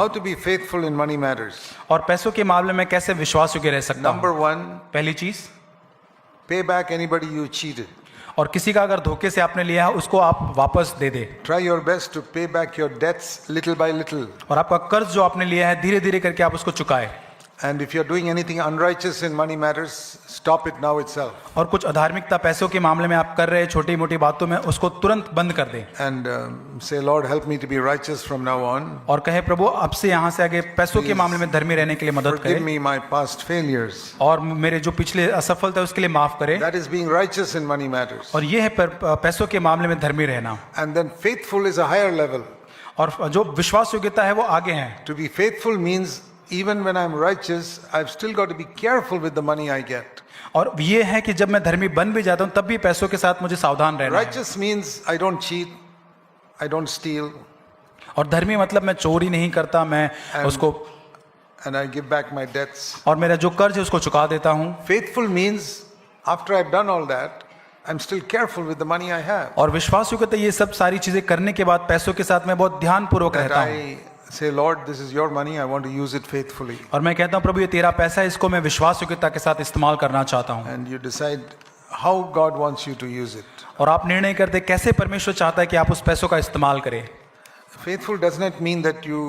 How to be faithful in money matters. और पैसों के मामले में कैसे विश्वास योग्य रह सकता Number हूँ। 1, पहली चीज, pay back anybody you cheated. और किसी का अगर धोखे से आपने लिया है उसको आप वापस दे दे, Try your best to pay back your debts little by little. और आपका कर्ज जो आपने लिया है धीरे धीरे करके आप उसको चुकाए। And if you're doing anything unrighteous in money matters, stop it now itself. और कुछ अधार्मिकता पैसों के मामले में आप कर रहे हैं छोटी मोटी बातों में, उसको तुरंत बंद कर दें And say, Lord, help me to be righteous from now on. और कहे प्रभु अब से यहाँ से आगे पैसों के मामले में धर्मी रहने के लिए मदद Forgive करें, me my past failures. और मेरे जो पिछले असफलता है उसके लिए माफ करें। That is being righteous in money matters. और ये है पैसों के मामले में धर्मी रहना। And then faithful is a higher level. और जो विश्वास योग्यता है वो आगे है। To be faithful means even when I'm righteous, I've still got to be careful with the money I get. और ये है कि जब मैं धर्मी बन भी जाता हूँ तब भी पैसों के साथ मुझे सावधान रहना है। Righteous means I don't cheat, I don't steal, और धर्मी मतलब मैं चोरी नहीं करता, मैं उसको and I give back my debts. और मेरा जो कर्ज है उसको चुका देता हूँ। Faithful means after I've done all that, I'm still careful with the money I have. और विश्वास योग्यता ये सब सारी चीजें करने के बाद पैसों के साथ मैं बहुत ध्यानपूर्वक That रहता हूँ। I say, Lord, this is your money, I want to use it faithfully. और मैं कहता हूँ प्रभु ये तेरा पैसा है, इसको मैं विश्वास योग्यता के साथ इस्तेमाल करना चाहता हूँ। And you decide how God wants you to use it. और आप निर्णय करते कैसे परमेश्वर चाहता है कि आप उस पैसों का इस्तेमाल करें। Faithful does not mean that you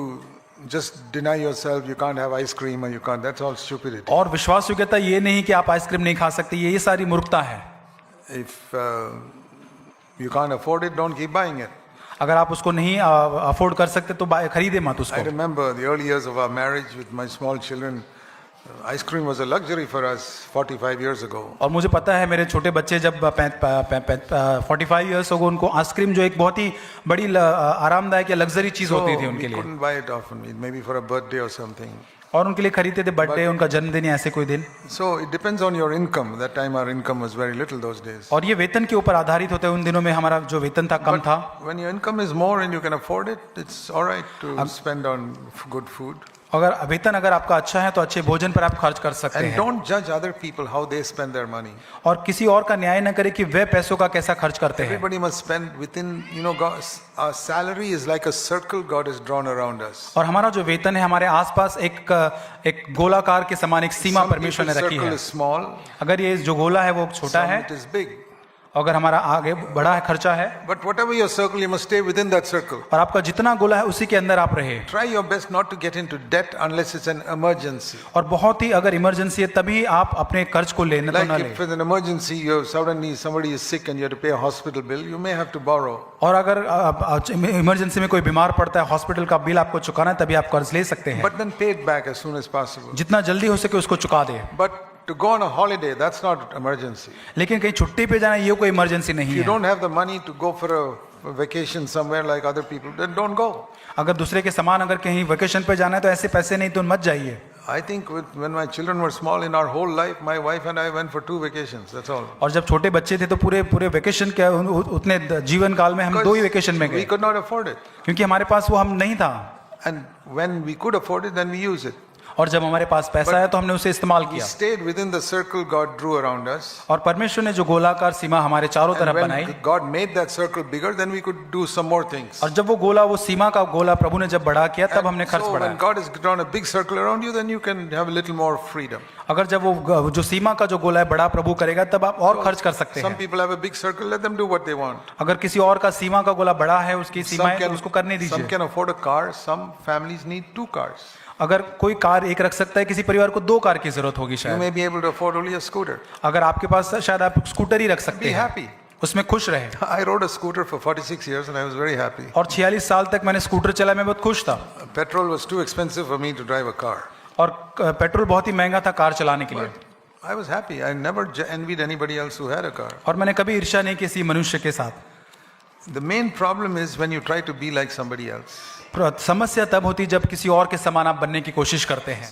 just deny yourself, you can't have ice cream or you can't, that's all stupidity. और विश्वास योग्यता ये नहीं कि आप आइसक्रीम नहीं खा सकते, ये सारी मूर्खता है। If you can't afford it, don't keep buying it. अगर आप उसको नहीं अफोर्ड कर सकते तो खरीदे मत I उसको। remember the early years of our marriage with my small children. Ice cream was a luxury for us 45 years ago. और मुझे पता है मेरे छोटे बच्चे जब 45 ईयर्स हो उनको आइसक्रीम जो एक बहुत ही बड़ी आरामदायक या लग्जरी चीज So होती थी we उनके लिए, couldn't buy it often, maybe for a birthday or something. और उनके लिए खरीदते थे बर्थडे, उनका जन्मदिन या ऐसे कोई दिन। So it depends on your income. That time our income was very little those days. और ये वेतन के ऊपर आधारित होता है, उन दिनों में हमारा जो वेतन था कम था। When your income is more and you can afford it, it's all right to spend on good food. अगर वेतन अगर आपका अच्छा है तो अच्छे भोजन पर आप खर्च कर सकते And हैं। don't judge other people how they spend their money. और किसी और का न्याय न करे कि वे पैसों का कैसा खर्च करते हैं। Everybody must spend within, our salary is like a circle God has drawn around us. और हमारा जो वेतन है हमारे आसपास एक गोलाकार के समान एक सीमा Some परमेश्वर ने people's रखी circle है। is small, अगर ये जो गोला है वो छोटा some है, it is big. अगर हमारा आगे बड़ा है खर्चा है, But whatever your circle, you must stay within that circle. और आपका जितना गोला है उसी के अंदर आप रहे। Try your best not to get into debt unless it's an emergency. और बहुत ही अगर इमरजेंसी है तभी आप अपने कर्ज को लेने तो Like न if ले। it's an emergency, suddenly somebody is sick and you have to pay a hospital bill, you may have to borrow. और अगर इमरजेंसी में कोई बीमार पड़ता है, हॉस्पिटल का बिल आपको चुकाना है, तभी आप कर्ज ले सकते हैं। But then pay it back as soon as possible. जितना जल्दी हो सके उसको चुका दे। But to go on a holiday, that's not emergency. लेकिन कहीं छुट्टी पे जाना ये कोई इमरजेंसी नहीं If you है। don't have the money to go for a vacation somewhere like other people, then don't go. अगर दूसरे के समान अगर कहीं वेकेशन पे जाना है तो ऐसे पैसे नहीं तो मत जाइए। I think when my children were small, in our whole life, my wife and I went for 2 vacations, that's all. और जब छोटे बच्चे थे तो पूरे वेकेशन के उतने जीवन काल में हम 2 ही वेकेशन में We गए, could not afford it. क्योंकि हमारे पास वो हम नहीं था। And when we could afford it, then we use it. और जब हमारे पास पैसा है तो हमने उसे इस्तेमाल We किया। stayed within the circle God drew around us. और परमेश्वर ने जो गोलाकार सीमा हमारे चारों And तरफ when बनाई, God made that circle bigger, then we could do some more things. और जब वो सीमा का गोला प्रभु ने जब बड़ा किया तब हमने खर्च So when बढ़ाया। God has drawn a big circle around you, then you can have a little more freedom. अगर जब वो जो सीमा का जो गोला है बड़ा प्रभु करेगा तब आप और खर्च कर सकते Some हैं। people have a big circle, let them do what they want. अगर किसी और का सीमा का गोला बड़ा है, उसकी सीमा है, तो उसको करने some दीजिए। can afford a car, some families need 2 cars. अगर कोई कार एक रख सकता है, किसी परिवार को 2 कार की जरूरत होगी You शायद। may be able to afford only a scooter. अगर आपके पास शायद आप स्कूटर ही रख सकते Be हैं, happy. उसमें खुश रहे। I rode a scooter for 46 years and I was very happy. और 46 साल तक मैंने स्कूटर चलाया, मैं बहुत खुश था। Petrol was too expensive for me to drive a car. और पेट्रोल बहुत ही महंगा था कार चलाने के लिए। I was happy. I never envied anybody else who had a car. और मैंने कभी ईर्ष्या नहीं की किसी मनुष्य के साथ। The main problem is when you try to be like somebody else. समस्या तब होती जब किसी और के समान आप बनने की कोशिश करते हैं।